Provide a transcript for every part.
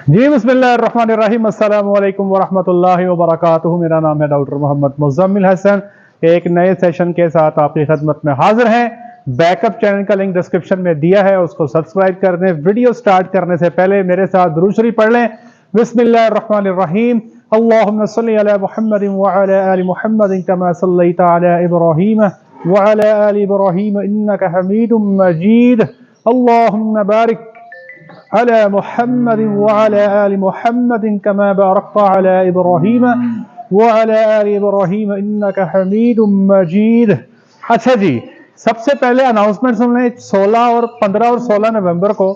जी बिस्मिल्लाहिर्रहमानिर्रहीम अस्सलामु अलैकुम वरहमतुल्लाहि वबरकातुहू। मेरा नाम है डॉक्टर मोहम्मद मुज़म्मिल हसन। एक नए सेशन के साथ आपकी खदमत में हाजिर हैं। बैकअप चैनल का लिंक डिस्क्रिप्शन में दिया है, उसको सब्सक्राइब कर दें। वीडियो स्टार्ट करने से पहले मेरे साथ दुरूद शरीफ पढ़ लें। बिस्मिल्लाहिर्रहमानिर्रहीम। अल्लाहुम्मा सल्लि अला मुहम्मदिन व अला आलि मुहम्मदिन कमा सल्लैता अला इब्राहीम व अला आलि इब्राहीम इन्नका हमीदुम मजीद। अल्लाहुम्मा बारिक अला मुहम्मदिन व अला आलि मुहम्मदिन कमा बारकता अला इब्राहीम व अला आलि इब्राहीम इन्नका हमीदुम मजीद। अच्छा जी, सबसे पहले अनाउंसमेंट सुन लें। 16 और 15 और 16 नवंबर को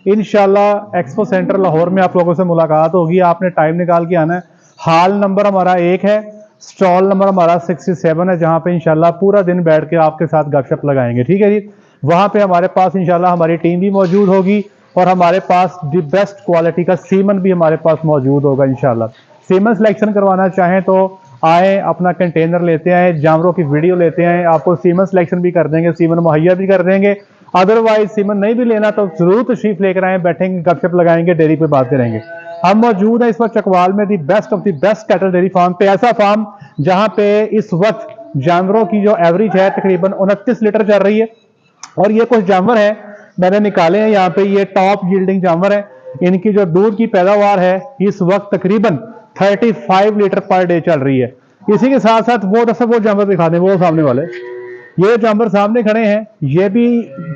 इंशाल्लाह एक्सपो सेंटर लाहौर में आप लोगों से मुलाकात होगी। आपने टाइम निकाल के आना है। हॉल नंबर हमारा 1 है, स्टॉल नंबर हमारा 67 है, जहां पे इंशाल्लाह पूरा दिन बैठ के आपके साथ गपशप लगाएंगे। ठीक है जी। वहां पे हमारे पास इंशाल्लाह हमारी टीम भी मौजूद होगी और हमारे पास दी बेस्ट क्वालिटी का सीमन भी हमारे पास मौजूद होगा इंशाल्लाह। सीमन सिलेक्शन करवाना चाहें तो आए, अपना कंटेनर लेते आए, जानवरों की वीडियो लेते आए, आपको सीमन सिलेक्शन भी कर देंगे, सीमन मुहैया भी कर देंगे। अदरवाइज सीमन नहीं भी लेना तो जरूर तशरीफ लेकर आए, बैठेंगे, गपशप लगाएंगे, डेयरी पे बात करेंगे। हम मौजूद हैं इस वक्त चकवाल में the best of the best cattle dairy farm पे। ऐसा फार्म जहां पे इस वक्त जानवरों की जो एवरेज है तकरीबन 29 लीटर चल रही है। और ये कुछ जानवर है मैंने निकाले हैं यहाँ पे, ये टॉप यील्डिंग जानवर है। इनकी जो दूध की पैदावार है इस वक्त तकरीबन 35 लीटर पर डे चल रही है। इसी के साथ साथ वो जानवर दिखा दें, वो सामने वाले ये जानवर सामने खड़े हैं, ये भी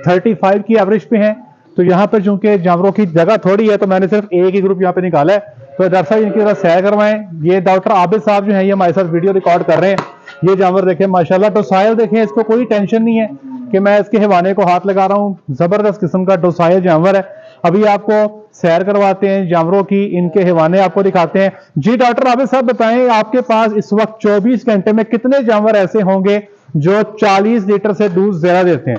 35 की एवरेज पे हैं। तो यहाँ पर चूंकि जानवरों की जगह थोड़ी है तो मैंने सिर्फ एक ही ग्रुप यहाँ पे निकाला है। तो डॉक्टर साहब इनकी तरह सैर करवाएं। ये डॉक्टर आबिद साहब जो है ये हमारे साथ वीडियो रिकॉर्ड कर रहे हैं। ये जानवर देखें माशाल्लाह, डोसाइल देखें, इसको कोई टेंशन नहीं है कि मैं इसके हिवाने को हाथ लगा रहा हूँ। जबरदस्त किस्म का डोसाइल जानवर है। अभी आपको सैर करवाते हैं जानवरों की, इनके हिवाने आपको दिखाते हैं। जी डॉक्टर आबिद साहब बताएं, आपके पास इस वक्त 24 घंटे में कितने जानवर ऐसे होंगे जो 40 लीटर से दूध ज्यादा देते हैं?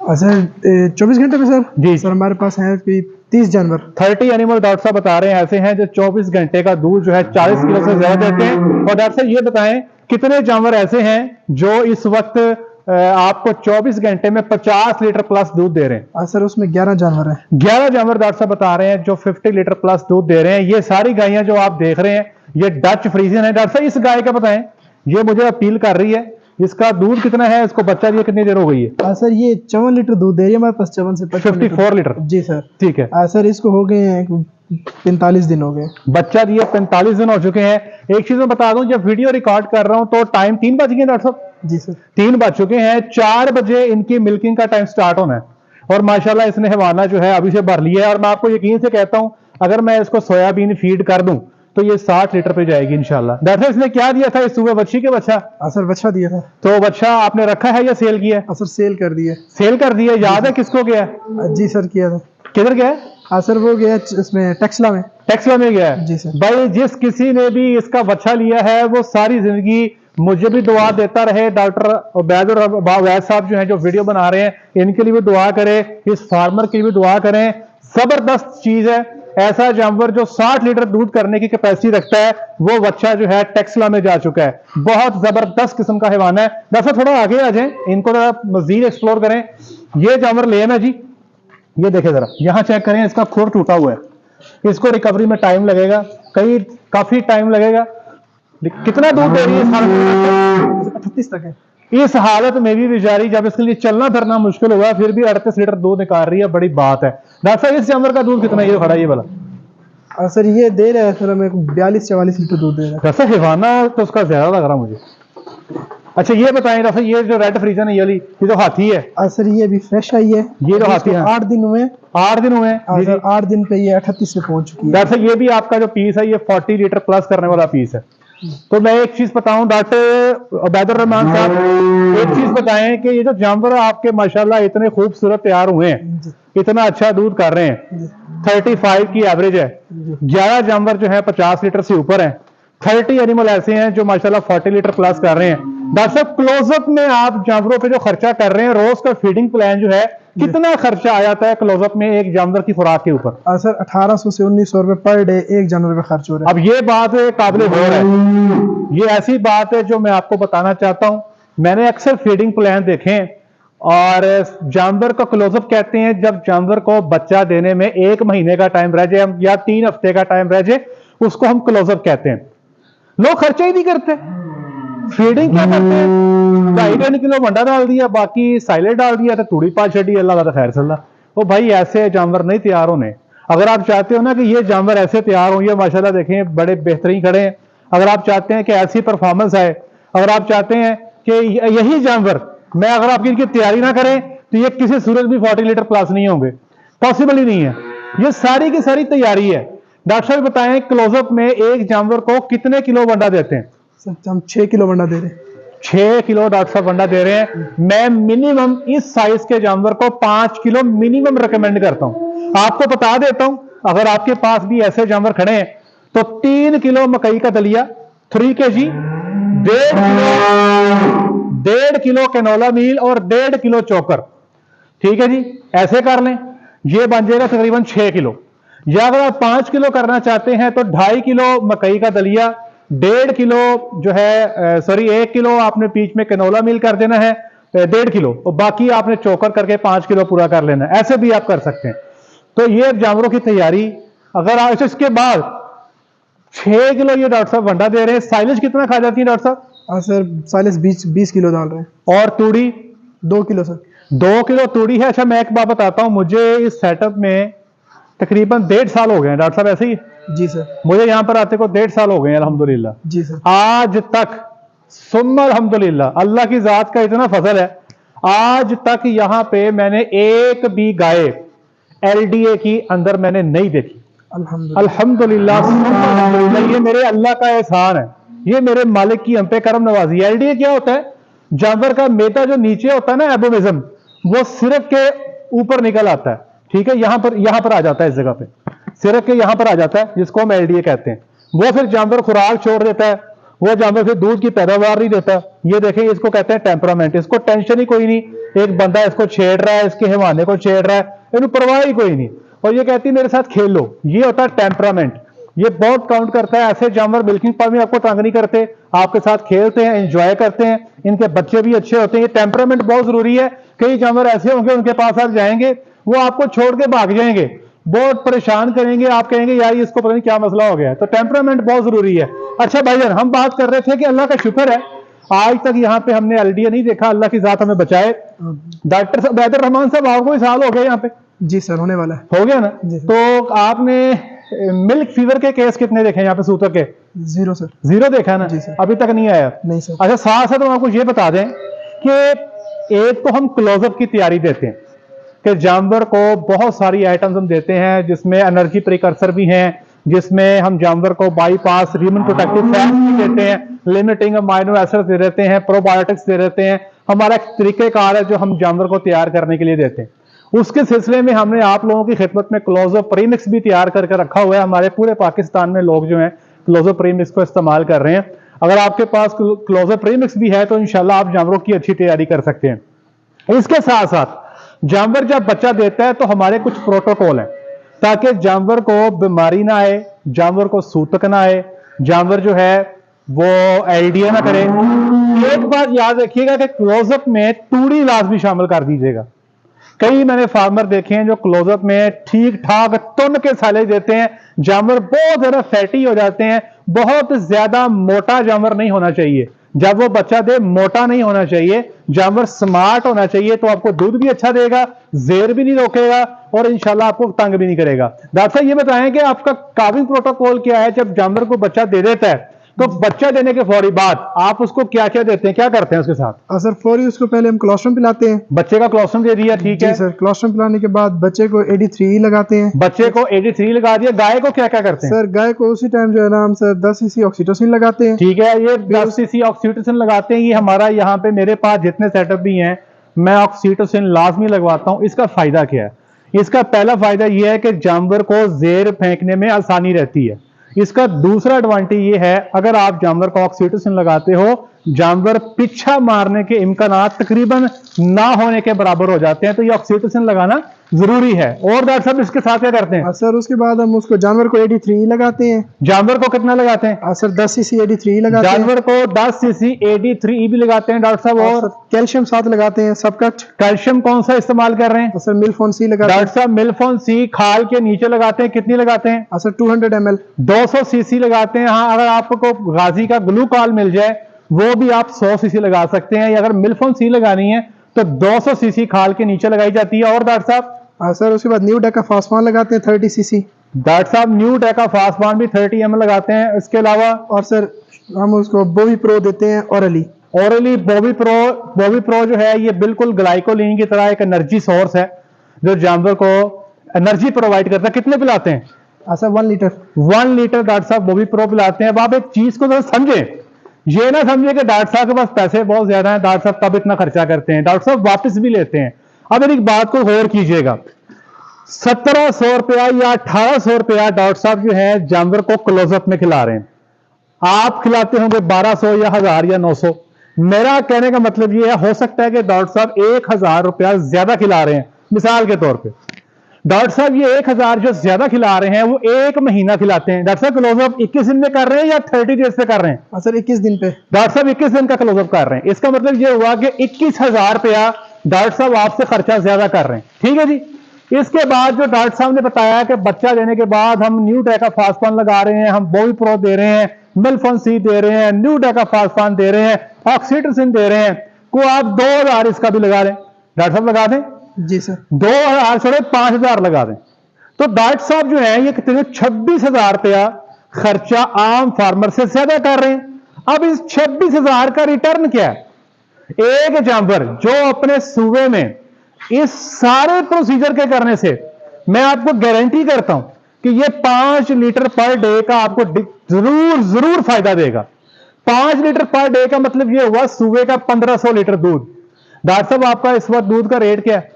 सर 24 घंटे में सर जी सर हमारे पास है 30 जानवर। 30 एनिमल डॉक्टर साहब बता रहे हैं ऐसे हैं जो 24 घंटे का दूध जो है 40 किलो से ज्यादा देते हैं। और डॉक्टर साहब ये बताएं कितने जानवर ऐसे हैं जो इस वक्त आपको 24 घंटे में 50 लीटर प्लस दूध दे रहे हैं? सर उसमें 11 जानवर हैं। 11 जानवर डॉक्टर साहब बता रहे हैं जो 50 लीटर प्लस दूध दे रहे हैं। ये सारी गायें जो आप देख रहे हैं ये डच फ्रीजियन है। डॉक्टर साहब इस गाय का बताएं, ये मुझे अपील कर रही है, इसका दूध कितना है, इसको बच्चा दिए कितनी देर हो गई है? सर ये 54 लीटर दूध दे रही है हमारे पास, 54 से 54 लीटर। जी सर ठीक है। सर इसको हो गए हैं 45 दिन हो गए, बच्चा दिए 45 दिन हो चुके हैं। एक चीज मैं बता दूं, जब वीडियो रिकॉर्ड कर रहा हूं तो टाइम 3 बज गए डॉक्टर साहब। जी सर 3 बज चुके हैं। 4 बजे इनकी मिल्किंग का टाइम स्टार्ट होना है और माशाल्लाह इसने हवाना जो है अभी से भर लिया है। और मैं आपको यकीन से कहता हूं अगर मैं इसको सोयाबीन फीड कर दूं तो ये 60 लीटर पे जाएगी इंशाल्लाह। डॉक्टर इसने क्या दिया था इस सुबह? बच्ची के बच्चा? सर बच्चा दिया था। तो बच्चा आपने रखा है या सेल किया है? सर सेल कर दिया। सेल कर दिया। याद है किसको गया? जी सर किया था। किधर गया? सर वो गया इसमें टेक्सला में। टेक्सला में गया है। जी सर। भाई जिस किसी ने भी इसका बच्चा लिया है वो सारी जिंदगी मुझे भी दुआ देता रहे। डॉक्टर उबैद साहब जो हैं जो वीडियो बना रहे हैं इनके लिए भी दुआ करें, इस फार्मर के लिए भी दुआ करें। जबरदस्त चीज है। ऐसा जानवर जो 60 लीटर दूध करने की कैपेसिटी रखता है वो बच्चा जो है टेक्सला में जा चुका है। बहुत जबरदस्त किस्म का हैवान है। वैसे थोड़ा आगे आ जाए, इनको जरा मजीद एक्सप्लोर करें। ये जानवर ले ना जी, ये देखे जरा, यहां चेक करें, इसका खुर टूटा हुआ है। इसको रिकवरी में टाइम लगेगा, काफी टाइम लगेगा। कितना दूध दे रही है? 38 तक है। इस हालत में भी बेचारी, जब इसके लिए चलना फिरना मुश्किल होगा फिर भी 38 लीटर दूध निकाल रही है। बड़ी बात है। डॉक्टर साहब इस जानवर का दूध कितना ये खड़ा, ये वाला? सर ये दे रहा है सर हमें 42-44 लीटर दूध दे रहा है। डॉक्टर हिवाना तो उसका ज्यादा लग रहा मुझे। अच्छा ये बताएं डॉक्टर, ये जो रेड फ्रीजन है ये जो हाथी है? सर ये भी फ्रेश आई है। ये जो हाथी है 8 दिन हुए। 8 दिन हुए हैं। 8 दिन पे ये 38 पे पहुंच चुकी है। डॉक्टर ये भी आपका जो पीस है ये 40 लीटर प्लस करने वाला पीस है। तो मैं एक चीज बताऊं डॉक्टर उबैदुर रहमान साहब, एक चीज बताएं कि ये जो जानवर आपके माशाल्लाह इतने खूबसूरत तैयार हुए हैं, इतना अच्छा दूध कर रहे हैं, 35 की एवरेज है, 11 जानवर जो है 50 लीटर से ऊपर हैं, 30 एनिमल ऐसे हैं जो माशाल्लाह 40 लीटर प्लस कर रहे हैं। डॉक्टर साहब क्लोजअप में आप जानवरों पे जो खर्चा कर रहे हैं, रोज का फीडिंग प्लान जो है कितना खर्चा आ जाता है क्लोजअप में एक जानवर की खुराक के ऊपर? सर 1800 से 1900 रुपए पर डे एक जानवर पे खर्च हो रहा है। अब ये बात काबिल गौर है। ये ऐसी बात है जो मैं आपको बताना चाहता हूं। मैंने अक्सर फीडिंग प्लान देखे और जानवर को क्लोजअप कहते हैं जब जानवर को बच्चा देने में 1 महीने का टाइम रह जाए या 3 हफ्ते का टाइम रह जाए, उसको हम क्लोजअप कहते हैं। लोग खर्चा ही नहीं करते, फीडिंग क्या करते हैं, 2.5 किलो वंडा डाल दिया, बाकी साइलेंट डाल दिया तो तूड़ी पा छड़ी, अल्लाह का खैर सल्ला। वो भाई ऐसे जानवर नहीं तैयार होने। अगर आप चाहते हो ना कि ये जानवर ऐसे तैयार होंगे, माशाल्लाह देखें बड़े बेहतरीन खड़े हैं, अगर आप चाहते हैं कि ऐसी परफॉर्मेंस आए, अगर आप चाहते हैं कि यही जानवर मैं अगर आपकी इनकी तैयारी ना करें तो ये किसी सूरज भी 40 लीटर प्लस नहीं होंगे, पॉसिबल ही नहीं है। ये सारी की सारी तैयारी है। डॉक्टर साहब बताएं क्लोजअप में एक जानवर को कितने किलो वंडा देते हैं? सर हम 6 किलो वंडा दे रहे हैं। 6 किलो डॉक्टर साहब वंडा दे रहे हैं। मैं मिनिमम इस साइज के जानवर को 5 किलो मिनिमम रिकमेंड करता हूं। आपको बता देता हूं, अगर आपके पास भी ऐसे जानवर खड़े हैं तो 3 किलो मकई का दलिया 3 kg, 1.5 किलो कैनोला मील और 1.5 किलो चोकर, ठीक है जी, ऐसे कर लें, ये बन जाएगा तकरीबन 6 किलो। या अगर आप 5 किलो करना चाहते हैं तो 2.5 किलो मकई का दलिया, 1.5 किलो जो है 1 किलो आपने बीच में कैनोला मील कर देना है, 1.5 किलो, और बाकी आपने चोकर करके 5 किलो पूरा कर लेना है। ऐसे भी आप कर सकते हैं। तो ये जानवरों की तैयारी। अगर आप इसके बाद 6 किलो ये डॉक्टर साहब वंडा दे रहे हैं, साइलेज कितना खा जाती है डॉक्टर साहब? सर साइलेज 20 किलो डाल रहे हैं। और तूड़ी 2 किलो सर। 2 किलो तूड़ी है। अच्छा मैं एक बात बताता हूं, मुझे इस सेटअप में तकरीबन 1.5 साल हो गए हैं डॉक्टर साहब, ऐसे ही? जी सर। मुझे यहां पर आते को 1.5 साल हो गए हैं अल्हम्दुलिल्लाह। जी सर। आज तक सुम्मा अल्हम्दुलिल्लाह, अल्लाह की जात का इतना फजल है, आज तक यहां पे मैंने एक भी गाय एलडीए की अंदर मैंने नहीं देखी। अल्हम्दुलिल्लाह, ये मेरे अल्लाह का एहसान है, ये मेरे मालिक की हम पे करम नवाजी। एलडीए क्या होता है? जानवर का मेटा जो नीचे होता है ना, एबोमिज्म, वो सिरक के ऊपर निकल आता है, ठीक है, यहां पर आ जाता है, इस जगह पे सिरक के यहां पर आ जाता है, जिसको हम एलडीए कहते हैं। वो फिर जानवर खुराक छोड़ देता है, वो जानवर फिर दूध की पैदावार नहीं देता। ये देखें, इसको कहते हैं टेम्परामेंट। इसको टेंशन ही कोई नहीं, एक बंदा इसको छेड़ रहा है, इसके हिवाने को छेड़ रहा है, इन्हें परवाह ही कोई नहीं, और ये कहती है मेरे साथ खेल लो। ये होता है टेम्परामेंट। ये बहुत काउंट करता है। ऐसे जानवर मिल्किंग पाउडर में आपको तंग नहीं करते, आपके साथ खेलते हैं, एंजॉय करते हैं, इनके बच्चे भी अच्छे होते हैं। ये टेम्परामेंट बहुत जरूरी है। कई जानवर ऐसे होंगे, उनके पास आप जाएंगे, वो आपको छोड़ के भाग जाएंगे, बहुत परेशान करेंगे, आप कहेंगे यार इसको पता नहीं क्या मसला हो गया है। तो टेम्परामेंट बहुत जरूरी है। अच्छा भाईजान, हम बात कर रहे थे कि अल्लाह का शुक्र है आज तक यहाँ पे हमने एलडीए नहीं देखा, अल्लाह की जात हमें बचाए। डॉक्टर साहब बैदर रहमान साहब, आपको साल हो गया यहाँ पे? जी सर, होने वाला है। हो गया ना? तो आपने मिल्क फीवर के केस कितने देखे यहाँ पे सूतर के? 0 सर। 0 देखा ना? अभी तक नहीं आया? नहीं सर। अच्छा, साथ साथ हम आपको ये बता दें कि एक तो हम क्लोजअप की तैयारी देते हैं कि जानवर को बहुत सारी आइटम्स हम देते हैं, जिसमें एनर्जी प्रिकर्सर भी हैं, जिसमें हम जानवर को बाईपास ह्यूमन प्रोटेक्टिव फैक्ट्स भी देते हैं, लिमिटिंग अमाइनो एसिड्स दे देते हैं, प्रोबायोटिक्स दे देते हैं। हमारा एक तरीकेकार है जो हम जानवर को तैयार करने के लिए देते हैं। उसके सिलसिले में हमने आप लोगों की खिदमत में क्लोजअप प्रीमिक्स भी तैयार करके रखा हुआ है। हमारे पूरे पाकिस्तान में लोग जो हैं क्लोजअप प्रीमिक्स को इस्तेमाल कर रहे हैं। अगर आपके पास क्लोजअप प्रीमिक्स भी है तो इंशाल्लाह आप जानवरों की अच्छी तैयारी कर सकते हैं। इसके साथ साथ जानवर जब बच्चा देता है तो हमारे कुछ प्रोटोकॉल हैं ताकि जानवर को बीमारी ना आए, जानवर को सूतक ना आए, जानवर जो है वो एलडीए ना करे। एक बात याद रखिएगा कि क्लोजअप में तूड़ी लाजमी शामिल कर दीजिएगा। कई मैंने फार्मर देखे हैं जो क्लोजअप में ठीक ठाक तुन के साले देते हैं, जानवर बहुत ज्यादा फैटी हो जाते हैं। बहुत ज्यादा मोटा जानवर नहीं होना चाहिए, जब वो बच्चा दे मोटा नहीं होना चाहिए, जानवर स्मार्ट होना चाहिए, तो आपको दूध भी अच्छा देगा, जेर भी नहीं रोकेगा और इंशाल्लाह आपको तंग भी नहीं करेगा। डॉक्टर साहब ये बताएं कि आपका काविंग प्रोटोकॉल क्या है? जब जानवर को बच्चा दे देता है तो बच्चा देने के फौरी बाद आप उसको क्या क्या देते हैं, क्या करते हैं उसके साथ? सर फौरी उसको पहले हम क्लोस्ट्रम पिलाते हैं। बच्चे का क्लोस्ट्रम दे दिया, ठीक है सर। क्लोस्ट्रम पिलाने के बाद बच्चे को 83 लगाते हैं। बच्चे को 83 लगा दिया। गाय को क्या क्या करते हैं? सर गाय को उसी टाइम जो है ना हम सर 10 cc ऑक्सीटोसिन लगाते हैं। ठीक है, ये 10 cc ऑक्सीटोसिन लगाते हैं। ये हमारा यहाँ पे मेरे पास जितने सेटअप भी हैं मैं ऑक्सीटोसिन लाजमी लगवाता हूँ। इसका फायदा क्या है? इसका पहला फायदा यह है कि जानवर को जेर फेंकने में आसानी रहती है। इसका दूसरा एडवांटेज ये है, अगर आप जानवर को ऑक्सीटोसिन लगाते हो, जानवर पीछा मारने के इम्कानात तकरीबन ना होने के बराबर हो जाते हैं। तो ये ऑक्सीटोसिन लगाना जरूरी है। और डॉक्टर साहब इसके साथ क्या करते हैं? सर उसके बाद हम उसको जानवर को 83 लगाते हैं। जानवर को कितना लगाते हैं? सर 10 सीसी 83 लगाते हैं। जानवर को 10 सीसी 83 भी लगाते हैं डॉक्टर साहब। और कैल्शियम साथ लगाते हैं, सबकट। कैल्शियम कौन सा इस्तेमाल कर रहे हैं? सर मिल्फोन सी लगाते हैं। डॉक्टर साहब मिल्फोन सी खाल के नीचे लगाते हैं, कितनी लगाते हैं? सर 200 ml 200 सीसी लगाते हैं। हाँ, अगर आपको गाजी का ग्लूकॉल मिल जाए वो भी आप 100 सीसी लगा सकते हैं। अगर मिल्फोन सी लगानी है तो 200 सीसी खाल के नीचे लगाई जाती है। और डॉक्टर साहब सर उसके बाद न्यू डेकाफॉस्फान लगाते हैं 30 सीसी। डॉक्टर साहब न्यू डेकाफॉस्फान भी 30 ml लगाते हैं। इसके अलावा और सर हम उसको बोवी प्रो देते हैं ओरली। ओरली बोवी प्रो जो है ये बिल्कुल ग्लाइकोलिन की तरह एक एनर्जी सोर्स है जो जानवर को एनर्जी प्रोवाइड करता है। कितने पिलाते हैं? Sir 1 litre. 1 लीटर डॉक्टर साहब बोवी प्रो पिलाते हैं। अब आप एक चीज को समझे, ये ना समझे कि डॉक्टर साहब के पास पैसे बहुत ज्यादा हैं, डॉक्टर साहब तब इतना खर्चा करते हैं। डॉक्टर साहब वापस भी लेते हैं। अब एक बात को गौर कीजिएगा, 1700 रुपया या 1800 रुपया डॉक्टर साहब जो है जानवर को क्लोजअप में खिला रहे हैं। आप खिलाते होंगे 1200 या 1000 या 900। मेरा कहने का मतलब ये है, हो सकता है कि डॉक्टर साहब 1000 रुपया ज्यादा खिला रहे हैं। मिसाल के तौर पे डॉक्टर साहब ये 1000 जो ज्यादा खिला रहे हैं वो 1 महीना खिलाते हैं। डॉक्टर साहब क्लोजअप 21 दिन में कर रहे हैं या 30 डेज पे कर रहे हैं? सर 21 दिन पे। डॉक्टर साहब 21 दिन का क्लोजअप कर रहे हैं। इसका मतलब ये हुआ कि 21,000 रुपया डॉक्टर साहब आपसे खर्चा ज्यादा कर रहे हैं। ठीक है जी। इसके बाद जो डॉक्टर साहब ने बताया कि बच्चा देने के बाद हम न्यू डेकाफॉस्फान लगा रहे हैं, हम बोवी प्रो दे रहे हैं, मिल्फोन सी दे रहे हैं, न्यू डेकाफॉस्फान दे रहे हैं, ऑक्सीटोसिन दे रहे हैं, को आप 2000 इसका भी लगा दें। डॉक्टर साहब लगा दें? जी सर। 2000 छोड़े 5000 लगा दें तो डॉक्टर साहब जो है ये कितने 26,000 रुपया खर्चा आम फार्मर से ज्यादा कर रहे हैं। अब इस 26,000 का रिटर्न क्या है? एक जानवर जो अपने सूबे में इस सारे प्रोसीजर के करने से मैं आपको गारंटी करता हूं कि ये 5 लीटर पर डे का आपको जरूर फायदा देगा। 5 लीटर पर डे का मतलब ये हुआ सूबे का 1500 लीटर दूध। डॉक्टर साहब आपका इस वक्त दूध का रेट क्या है?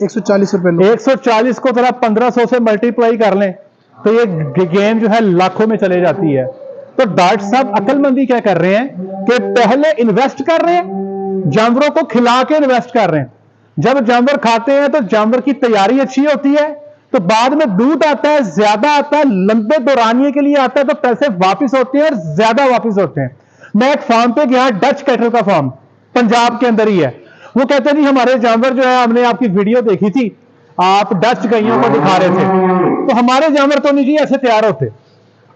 140 रुपए। 140 को जरा 1500 से मल्टीप्लाई कर लें तो ये गेम जो है लाखों में चले जाती है। तो डॉक्टर साहब अक्लमंदी क्या कर रहे हैं कि पहले इन्वेस्ट कर रहे हैं, जानवरों को खिला के इन्वेस्ट कर रहे हैं। जब जानवर खाते हैं तो जानवर की तैयारी अच्छी होती है, तो बाद में दूध आता है, ज्यादा आता है, लंबे दौरानिए के लिए आता है, तो पैसे वापिस होते हैं और ज्यादा वापिस होते हैं। मैं एक फार्म पे गया, डच कैटल का फार्म पंजाब के अंदर ही है। वो कहते हैं जी हमारे जानवर जो है, हमने आपकी वीडियो देखी थी, आप डच गायों को दिखा रहे थे, तो हमारे जानवर तो नहीं जी ऐसे तैयार होते,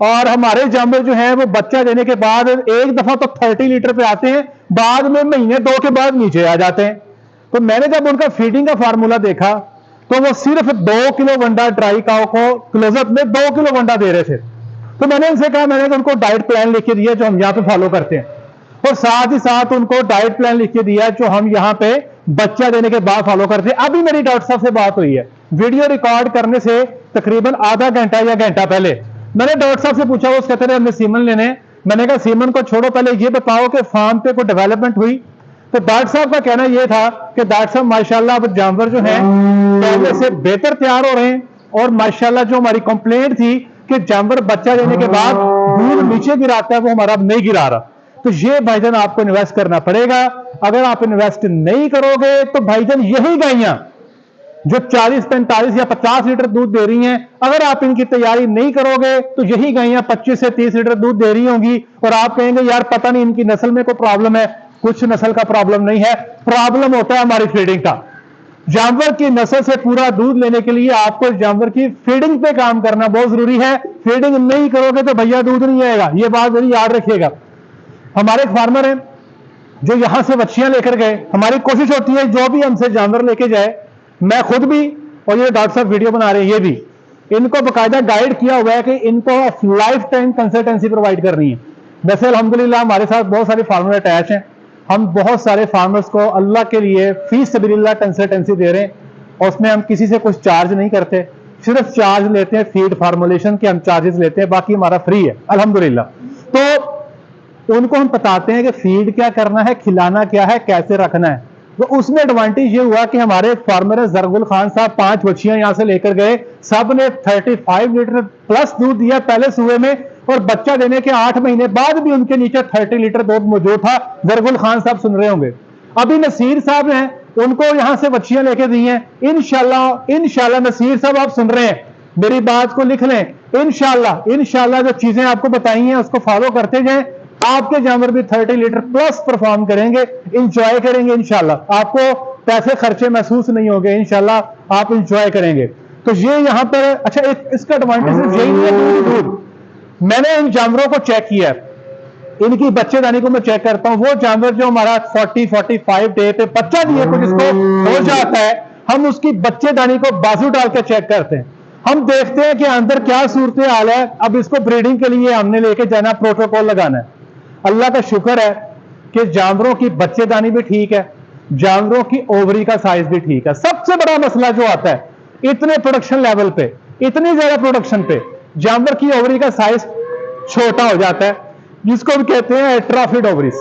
और हमारे जानवर जो है वो बच्चा देने के बाद एक दफा तो 30 लीटर पे आते हैं, बाद में महीने 2 के बाद नीचे आ जाते हैं। तो मैंने जब उनका फीडिंग का फार्मूला देखा तो वो सिर्फ 2 किलो वंडा ड्राई काउ को क्लोजअप में 2 किलो वंडा दे रहे थे। तो मैंने उनसे कहा, मैंने उनको डाइट प्लान लिख के दिया जो हम यहाँ पे फॉलो करते हैं, और साथ ही साथ उनको डाइट प्लान लिख के दिया जो हम यहाँ पे बच्चा देने के बाद फॉलो करते हैं। अभी मेरी डॉक्टर साहब से बात हुई है, वीडियो रिकॉर्ड करने से तकरीबन आधा घंटा या घंटा पहले मैंने डॉक्टर साहब से पूछा, वो कहते रहे हमने सीमन लेने। मैंने कहा सीमन को छोड़ो, पहले ये बताओ कि फार्म पे कोई डेवलपमेंट हुई। तो डॉक्टर साहब का कहना यह था कि डॉक्टर साहब माशाल्लाह अब जानवर जो हैं पहले से बेहतर तैयार हो रहे हैं, और माशाल्लाह जो हमारी कंप्लेंट थी कि जानवर बच्चा देने के बाद दूध नीचे गिराता है, वो हमारा अब नहीं गिरा रहा। तो ये भाईजान आपको इन्वेस्ट करना पड़ेगा। अगर आप इन्वेस्ट नहीं करोगे तो भाईजान यही गायियां जो 40, 45 या 50 लीटर दूध दे रही हैं, अगर आप इनकी तैयारी नहीं करोगे तो यही गायियां 25 से 30 लीटर दूध दे रही होंगी, और आप कहेंगे यार पता नहीं इनकी नस्ल में कोई प्रॉब्लम है। कुछ नस्ल का प्रॉब्लम नहीं है, प्रॉब्लम होता है हमारी फीडिंग का। जानवर की नस्ल से पूरा दूध लेने के लिए आपको जानवर की फीडिंग पे काम करना बहुत जरूरी है। फीडिंग नहीं करोगे तो भैया दूध नहीं आएगा, ये बात मेरी याद रखिएगा। हमारे एक फार्मर हैं जो यहां से बच्चियां लेकर गए, हमारी कोशिश होती है जो भी हमसे जानवर लेके जाए, मैं खुद भी और ये डॉक्टर साहब वीडियो बना रहे हैं, ये भी इनको बाकायदा गाइड किया हुआ है कि इनको लाइफ टाइम कंसल्टेंसी प्रोवाइड करनी है। वैसे अल्हम्दुलिल्लाह हमारे साथ बहुत सारे फार्मर अटैच हैं, हम बहुत सारे फार्मर्स को अल्लाह के लिए फी सबिलिल्लाह कंसल्टेंसी दे रहे हैं, और उसमें हम किसी से कुछ चार्ज नहीं करते, सिर्फ चार्ज लेते हैं फीड फार्मुलेशन के हम चार्जेस लेते हैं, बाकी हमारा फ्री है अल्हम्दुलिल्लाह। तो उनको हम बताते हैं कि फीड क्या करना है, खिलाना क्या है, कैसे रखना है। तो उसमें एडवांटेज ये हुआ कि हमारे फार्मर जरगुल खान साहब 5 बच्चियां यहां से लेकर गए, सब ने 35 लीटर प्लस दूध दिया पहले सुबह में, और बच्चा देने के 8 महीने बाद भी उनके नीचे 30 लीटर दूध मौजूद था। जरगुल खान साहब सुन रहे होंगे। अभी नसीर साहब हैं, उनको यहां से बच्चियां लेके दी हैं। इंशाल्लाह नसीर साहब आप सुन रहे हैं, मेरी बात को लिख लें। इंशाल्लाह जो चीजें आपको बताई हैं उसको फॉलो करते जाएं, आपके जानवर भी 30 लीटर प्लस परफॉर्म करेंगे, इंजॉय करेंगे। इंशाल्लाह आपको पैसे खर्चे महसूस नहीं होंगे, इंशाल्लाह आप इंजॉय करेंगे। तो ये यहां पर अच्छा, इसका एडवांटेज यही नहीं है दूध। मैंने इन जानवरों को चेक किया, इनकी बच्चेदानी को मैं चेक करता हूं। वो जानवर जो हमारा 40-45 डे पे बच्चा दिए को जिसको हो जाता है, हम उसकी बच्चेदानी को बाजू डाल के चेक करते हैं। हम देखते हैं कि अंदर क्या सूरत हाल है। अब इसको ब्रीडिंग के लिए हमने लेके जाना, प्रोटोकॉल लगाना है। अल्लाह का शुक्र है कि जानवरों की बच्चेदानी भी ठीक है, जानवरों की ओवरी का साइज भी ठीक है। सबसे बड़ा मसला जो आता है इतने प्रोडक्शन लेवल पे, इतनी ज्यादा प्रोडक्शन पे जानवर की ओवरी का साइज छोटा हो जाता है, जिसको हम कहते हैं एट्रोफिड ओवरीज।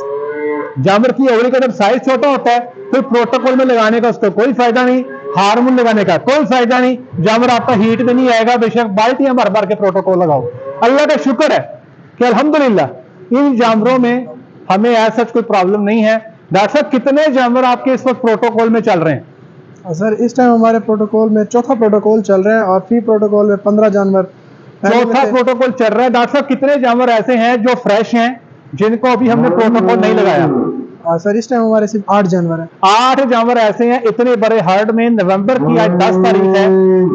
जानवर की ओवरी का जब साइज छोटा होता है फिर प्रोटोकॉल में लगाने का उसको कोई फायदा नहीं, हार्मोन लगाने का कोई फायदा नहीं, जानवर आपका हीट में नहीं आएगा, बेशक बाल्टियां भर भर के प्रोटोकॉल लगाओ। अल्लाह का शुक्र है कि अल्हम्दुलिल्लाह इन जानवरों में हमें ऐसा कोई प्रॉब्लम नहीं है। डॉक्टर साहब कितने जानवर आपके इस वक्त प्रोटोकॉल में चल रहे हैं? सर इस टाइम हमारे प्रोटोकॉल में चौथा प्रोटोकॉल चल रहा है और फी प्रोटोकॉल में 15 जानवर चौथा प्रोटोकॉल चल रहा है। डॉक्टर साहब कितने जानवर ऐसे हैं जो फ्रेश हैं जिनको अभी हमने प्रोटोकॉल नहीं लगाया? सर इस टाइम हमारे सिर्फ 8 जानवर है। 8 जानवर ऐसे हैं इतने बड़े हर्ड में। नवंबर की आज 10 तारीख है,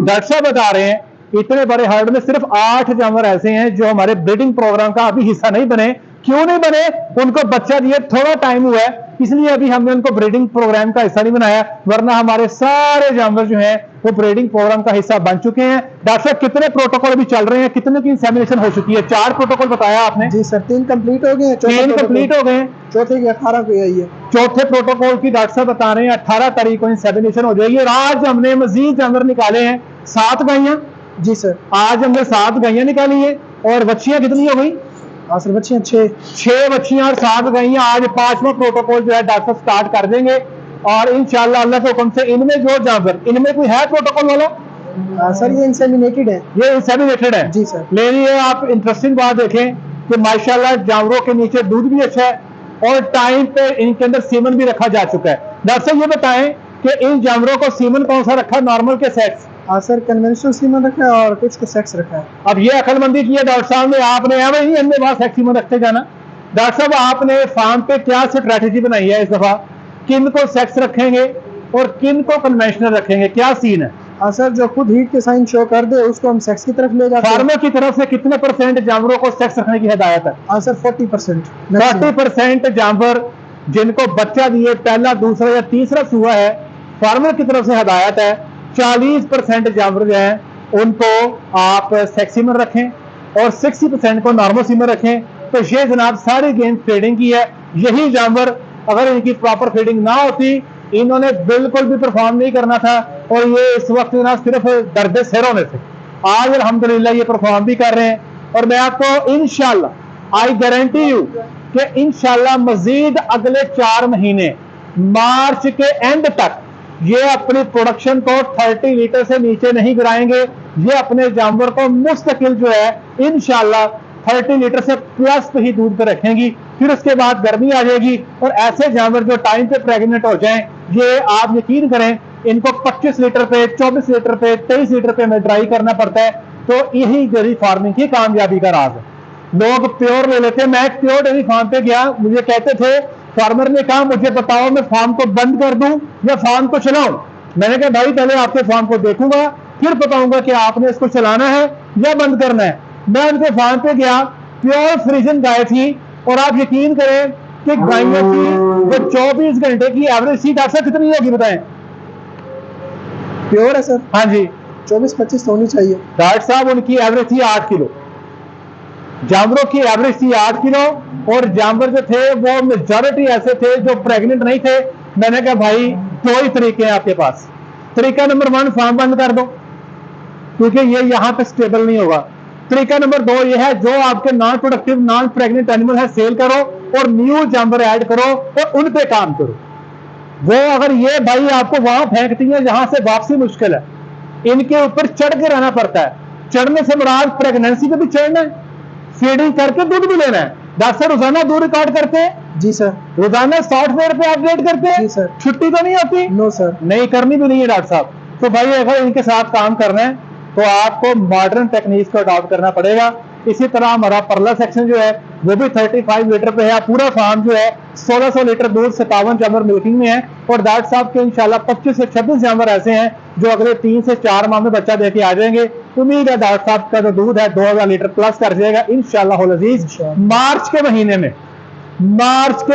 डॉक्टर साहब बता रहे हैं इतने बड़े हर्ड में सिर्फ 8 जानवर ऐसे हैं जो हमारे ब्रीडिंग प्रोग्राम का अभी हिस्सा नहीं बने। क्यों नहीं बने? उनको बच्चा दिए थोड़ा टाइम हुआ है, इसलिए अभी हमने उनको ब्रीडिंग प्रोग्राम का हिस्सा नहीं बनाया, वरना हमारे सारे जानवर जो हैं वो ब्रीडिंग प्रोग्राम का हिस्सा बन चुके हैं। डॉक्टर साहब कितने प्रोटोकॉल अभी चल रहे हैं, कितने की इंसेमिनेशन हो चुकी है? 4 प्रोटोकॉल बताया आपने। जी सर 3 कंप्लीट हो गए हैं, 3 कंप्लीट हो गए, चौथे की 18 को आई है। चौथे प्रोटोकॉल की डॉक्टर साहब बता रहे हैं 18 तारीख को इंसेमिनेशन हो जाएगी। और आज हमने मजीद जानवर निकाले हैं 7 गायियां। जी सर आज हमने 7 गायियां निकाली है। और बच्चियां कितनी हो गई? सर बच्चियां 6 बच्चियां और 7 गायियां। आज 5वां प्रोटोकॉल जो है डॉक्टर स्टार्ट कर देंगे और इंशाल्लाह अल्लाह के हुक्म से इनमें जो जानवर, इनमें कोई है प्रोटोकॉल वाला? सर ये इंसेमिनेटेड है। ये इंसेमिनेटेड है जी सर। लेकिन ये आप इंटरेस्टिंग बात देखें कि माशाल्लाह जानवरों के नीचे दूध भी अच्छा है और टाइम पे इनके अंदर सीमन भी रखा जा चुका है। डॉक्टर साहब ये बताएं कि इन जानवरों को सीमन कौन सा रखा, नॉर्मल के सेक्स? सर कन्वेंशनल सीमन रखा है और कुछ को सेक्स रखा है। अब ये अकलमंदी की है डॉक्टर साहब ने, आपने नहीं हमने वहां सेक्स सीमन रखते जाना। डॉक्टर साहब आपने फार्म पे क्या स्ट्रैटेजी बनाई है इस दफा, किन को सेक्स रखेंगे और किन को कन्वेंशनल रखेंगे, क्या सीन है? सर जो खुद हीट के साइन शो कर दे उसको हम सेक्स की तरफ ले जाते हैं। फार्मर की तरफ से कितने % जानवरों को सेक्स रखने की हिदायत है? सर 40%। 40% जानवर जिनको बच्चा दिए पहला, दूसरा या तीसरा हुआ है, फार्मर की तरफ से हिदायत है 40% जानवर जो है उनको आप सेक्स सीमन रखें और 60% को नॉर्मल सीमन रखें। तो ये जनाब सारी गेम फीडिंग की है। यही जानवर अगर इनकी प्रॉपर फीडिंग ना होती इन्होंने बिल्कुल भी परफॉर्म नहीं करना था और ये इस वक्त ना सिर्फ दर्द सिर होने से आज अल्हम्दुलिल्लाह ये परफॉर्म भी कर रहे हैं। और मैं आपको इंशाल्लाह आई गारंटी यू कि इंशाल्लाह मजीद अगले 4 महीने मार्च के एंड तक ये अपनी प्रोडक्शन को 30 लीटर से नीचे नहीं गिराएंगे। ये अपने जानवर को मुस्तकिल जो है इंशाल्लाह 30 लीटर से प्लस पे ही दूध पे रखेंगी। फिर उसके बाद गर्मी आ जाएगी और ऐसे जानवर जो टाइम पे प्रेग्नेंट हो जाएं, ये आप यकीन करें इनको 25 लीटर पे, 24 लीटर पे, 23 लीटर पे में ड्राई करना पड़ता है। तो यही डेयरी फार्मिंग की कामयाबी का राज है। लोग प्योर ले लेते हैं। मैं एक प्योर डेयरी फार्म पे गया, मुझे कहते थे, फार्मर ने कहा मुझे बताओ मैं फार्म को बंद कर दूं या फार्म को चलाऊं? मैंने कहा भाई पहले आपके फार्म को देखूंगा फिर बताऊंगा कि आपने इसको चलाना है या बंद करना है। मैं उनके फार्म पे गया, प्योर फ्रीजन गाय थी और आप यकीन करें कि गायों की जो 24 घंटे की एवरेज थी डॉक्टर कितनी होगी बताएं? प्योर है सर। हाँ जी 24-25 होनी चाहिए। डॉक्टर साहब उनकी एवरेज थी 8 किलो, जानवरों की एवरेज थी 8 किलो और जानवर जो थे वो मेजॉरिटी ऐसे थे जो प्रेग्नेंट नहीं थे। मैंने कहा भाई 2 ही तरीके हैं आपके पास। तरीका नंबर 1 फार्म बंद कर दो क्योंकि ये यहां पे स्टेबल नहीं होगा। तरीका नंबर 2 ये है जो आपके non productive non pregnant animal है सेल करो और न्यू जानवर ऐड करो और उन पे काम करो। वो अगर ये भाई आपको वहां फेंकती है जहां से वापसी मुश्किल है, इनके ऊपर चढ़ के रहना पड़ता है। चढ़ने से मुराद प्रेगनेंसी पे भी चढ़ना है, फीडिंग करके दूध भी लेना है। डॉक्टर रोजाना दूध रिकॉर्ड करते हैं जी सर। रोजाना सॉफ्टवेयर पे अपडेट करते हैं? जी सर। छुट्टी तो नहीं होती? No sir. नहीं, करनी भी नहीं है डॉक्टर साहब। तो भाई अगर इनके साथ काम करना है तो आपको मॉडर्न टेक्निक्स को अडॉप्ट करना पड़ेगा। इसी तरह हमारा परला सेक्शन जो है वो भी 35 लीटर पे है। पूरा फार्म जो है 1600 लीटर दूध 57 जानवर मिल्किंग में है। और डॉक्टर साहब के इंशाल्लाह 25 से 26 जानवर ऐसे हैं जो अगले 3 से 4 माह में बच्चा देके आ जाएंगे। उम्मीद है डॉक्टर साहब का जो दूध है 2000 लीटर प्लस कर जाएगा इंशाल्लाह अजीज। मार्च के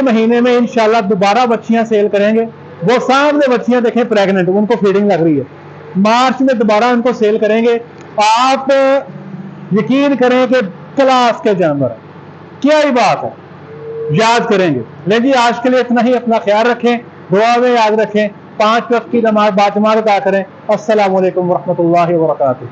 महीने में इंशाल्लाह दोबारा बच्चियां सेल करेंगे। वो सामने बच्चियां देखें प्रेग्नेंट, उनको फीडिंग लग रही है। मार्च में दोबारा उनको सेल करेंगे। आप यकीन करें कि क्लास के जानवर, क्या ही बात है, याद करेंगे। लेकिन जी आज के लिए इतना ही। अपना ख्याल रखें, दुआ में याद रखें, 5 वक्त की नमाज बाजमात अदा करें। अस्सलामु अलैकुम वरहमतुल्लाहि वबरकातुहू।